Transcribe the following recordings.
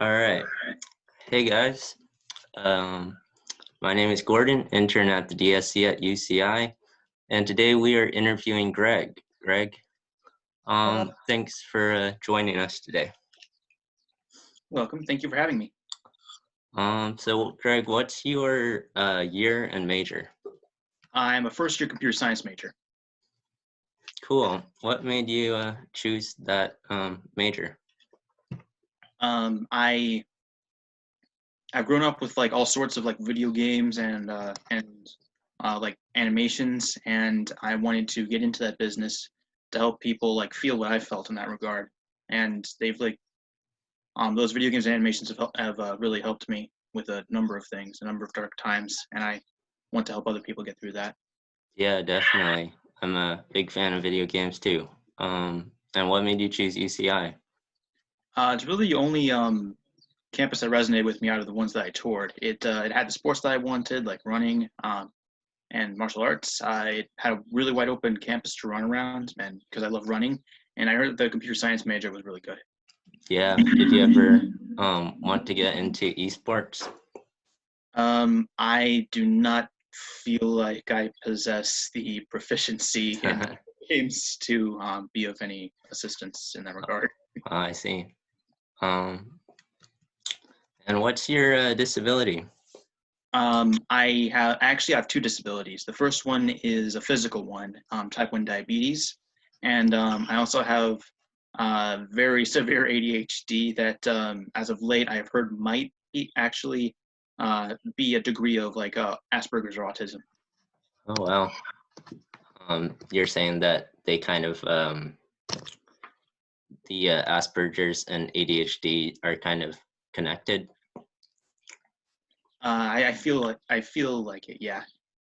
All right. Hey guys. Um, my name is Gordon, intern at the DSC at UCI, and today we are interviewing Greg. Greg, Hello. thanks for joining us today. Welcome. Thank you for having me. So Greg, what's your year and major? I'm a first-year computer science major. Cool. What made you choose that major? I've grown up with like all sorts of like video games and like animations, and I wanted to get into that business to help people like feel what I felt in that regard. And they've like those video games and animations have really helped me with a number of things, a number of dark times, and I want to help other people get through that. Yeah, definitely. I'm a big fan of video games too. And what made you choose UCI? It's really the only campus that resonated with me out of the ones that I toured. It had the sports that I wanted, like running and martial arts. It had a really wide open campus to run around, and because I love running, and I heard the computer science major was really good. Yeah. Did you ever want to get into eSports? I do not feel like I possess the proficiency in games to be of any assistance in that regard. I see. Um, and what's your disability? I actually have two disabilities. The first one is a physical one, type 1 diabetes, and I also have very severe ADHD that, as of late, I have heard might actually be a degree of like Asperger's or autism. Oh, wow. You're saying that they kind of, the Asperger's and ADHD are kind of connected? I feel like it, yeah.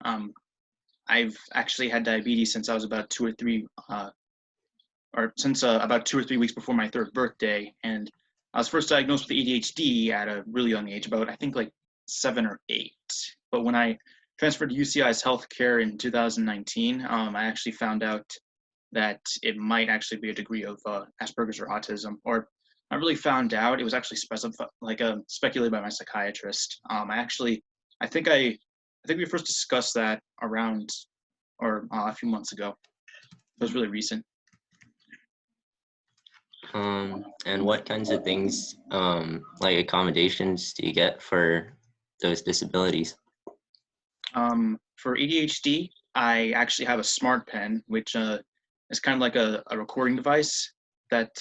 I've actually had diabetes since I was about 2 or 3 weeks before my third birthday, and I was first diagnosed with ADHD at a really young age, about I think like 7 or 8. But when I transferred to UCI's healthcare in 2019, I actually found out that it might actually be a degree of Asperger's or autism, or I really found out it was actually speculated by my psychiatrist. I think we first discussed that around or a few months ago. It was really recent. And what kinds of things, like accommodations, do you get for those disabilities? For ADHD, I actually have a smart pen, which is kind of like a recording device that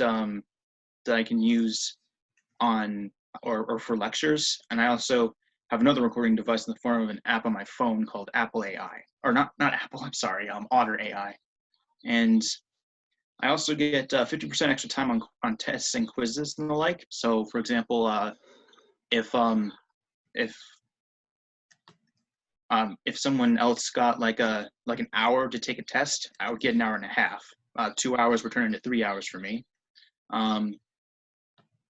that I can use on or for lectures. And I also have another recording device in the form of an app on my phone called Apple AI, or not Apple. I'm sorry, Otter AI. And I also get 50% extra time on tests and quizzes and the like. So, for example, if if if someone else got like an hour to take a test, I would get an hour and a half. 2 hours would turn into 3 hours for me.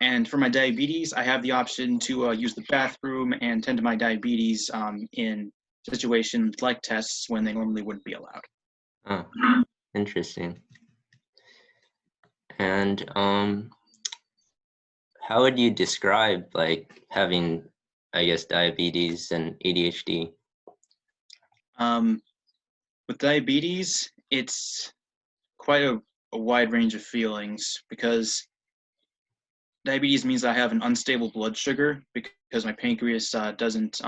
And for my diabetes, I have the option to use the bathroom and tend to my diabetes in situations like tests when they normally wouldn't be allowed. Oh, interesting. And how would you describe like having, I guess, diabetes and ADHD? With diabetes, it's quite a wide range of feelings because diabetes means I have an unstable blood sugar because my pancreas doesn't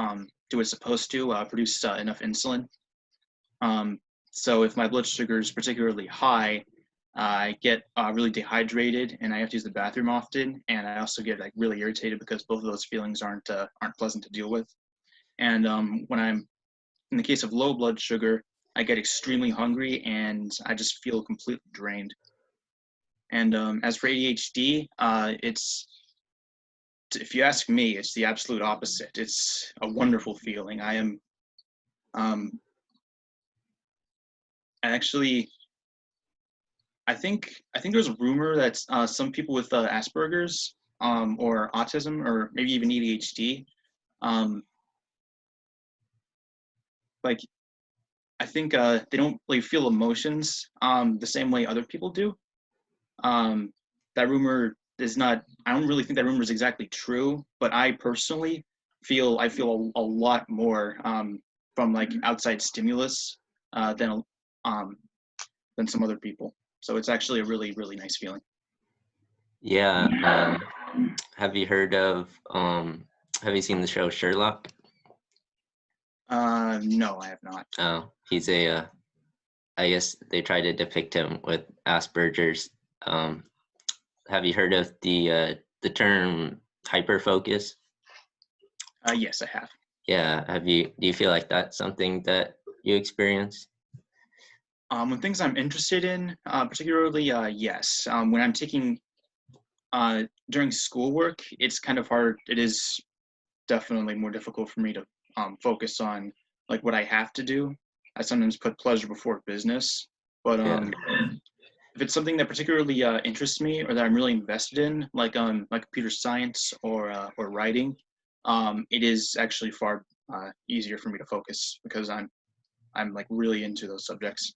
do what it's supposed to, produce enough insulin. So if my blood sugar is particularly high, I get really dehydrated and I have to use the bathroom often, and I also get like really irritated because both of those feelings aren't pleasant to deal with. And when I'm in the case of low blood sugar, I get extremely hungry and I just feel completely drained. And as for ADHD, if you ask me, it's the absolute opposite. It's a wonderful feeling. I am actually, I think there's a rumor that some people with Asperger's or autism or maybe even ADHD, like I think they don't really feel emotions the same way other people do. That rumor is not, I don't really think that rumor is exactly true, but I personally feel a lot more from like outside stimulus uh, than um, than some other people. So it's actually a really, really nice feeling. Yeah. Have you heard of, have you seen the show Sherlock? No, I have not. Oh, he's I guess they try to depict him with Asperger's. Um, have you heard of the term hyperfocus? Yes, I have. Yeah. Do you feel like that's something that you experience? When things I'm interested in, particularly, yes. When I'm taking during schoolwork, it's kind of hard. It is definitely more difficult for me to focus on like what I have to do. I sometimes put pleasure before business, but Yeah. if it's something that particularly interests me or that I'm really invested in, like computer science or writing, it is actually far easier for me to focus because I'm like really into those subjects.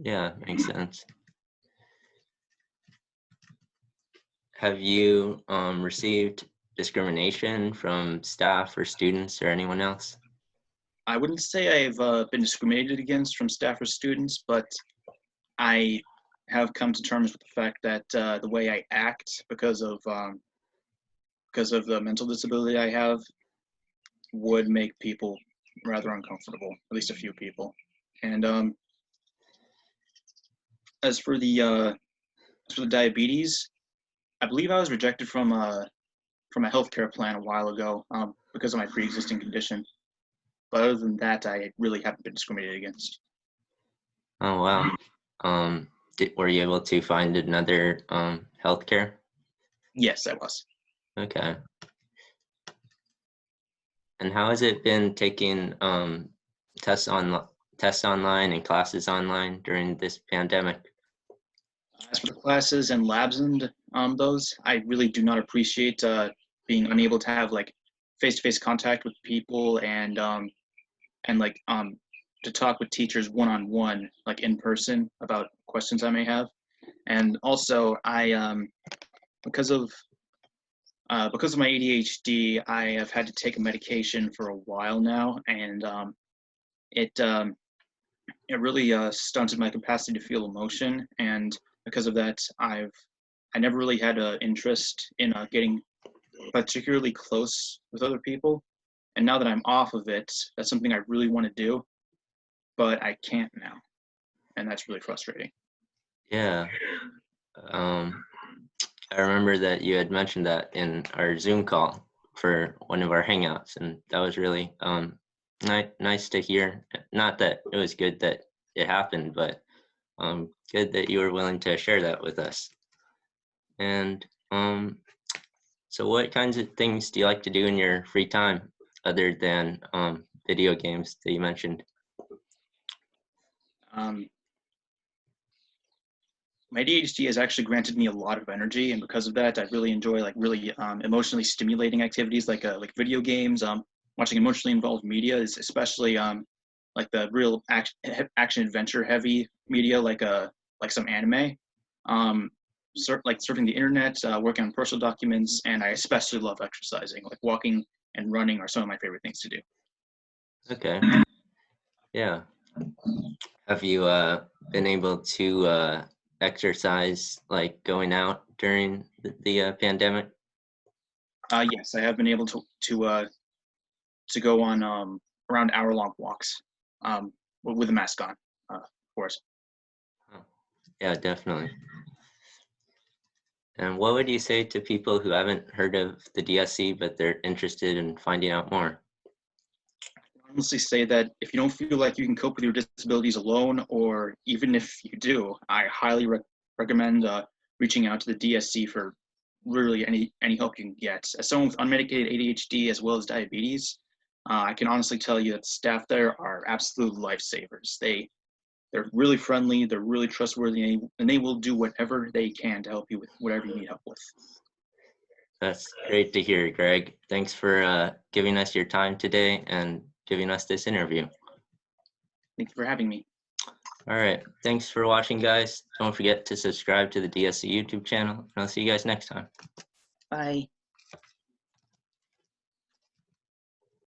Yeah, makes sense. Have you received discrimination from staff or students or anyone else? I wouldn't say I've been discriminated against from staff or students, but I have come to terms with the fact that the way I act because of the mental disability I have would make people rather uncomfortable, at least a few people. And as for the diabetes, I believe I was rejected from a healthcare plan a while ago because of my pre-existing condition. But other than that, I really haven't been discriminated against. Oh wow. Were you able to find another healthcare? Yes, I was. Okay. And how has it been taking tests on tests online and classes online during this pandemic? As for the classes and labs and those, I really do not appreciate being unable to have like face-to-face contact with people and like to talk with teachers one-on-one, like in person, about questions I may have. And also, I because of my ADHD, I have had to take a medication for a while now, and it it really stunted my capacity to feel emotion. And because of that, I never really had an interest in getting particularly close with other people. And now that I'm off of it, that's something I really want to do, but I can't now, and that's really frustrating. Yeah. Um, I remember that you had mentioned that in our Zoom call for one of our hangouts, and that was really nice to hear. Not that it was good that it happened, but good that you were willing to share that with us. And so what kinds of things do you like to do in your free time other than video games that you mentioned? Um, my ADHD has actually granted me a lot of energy, and because of that, I really enjoy like really emotionally stimulating activities like video games. Watching emotionally involved media is especially like the real action adventure heavy media, like some anime. Um, like surfing the internet, working on personal documents, and I especially love exercising. Like walking and running are some of my favorite things to do. Okay, yeah. Have you been able to exercise like going out during the pandemic? Yes, I have been able to go on around hour-long walks with a mask on, of course. Oh, yeah, definitely. And what would you say to people who haven't heard of the DSC but they're interested in finding out more? I honestly say that if you don't feel like you can cope with your disabilities alone, or even if you do, I highly recommend reaching out to the DSC for really any help you can get. As someone with unmedicated ADHD as well as diabetes, I can honestly tell you that staff there are absolute lifesavers. They're really friendly, they're really trustworthy, and they will do whatever they can to help you with whatever you need help with. That's great to hear, Greg. Thanks for giving us your time today and giving us this interview. Thank you for having me. All right. Thanks for watching, guys. Don't forget to subscribe to the DSC YouTube channel, and I'll see you guys next time. Bye.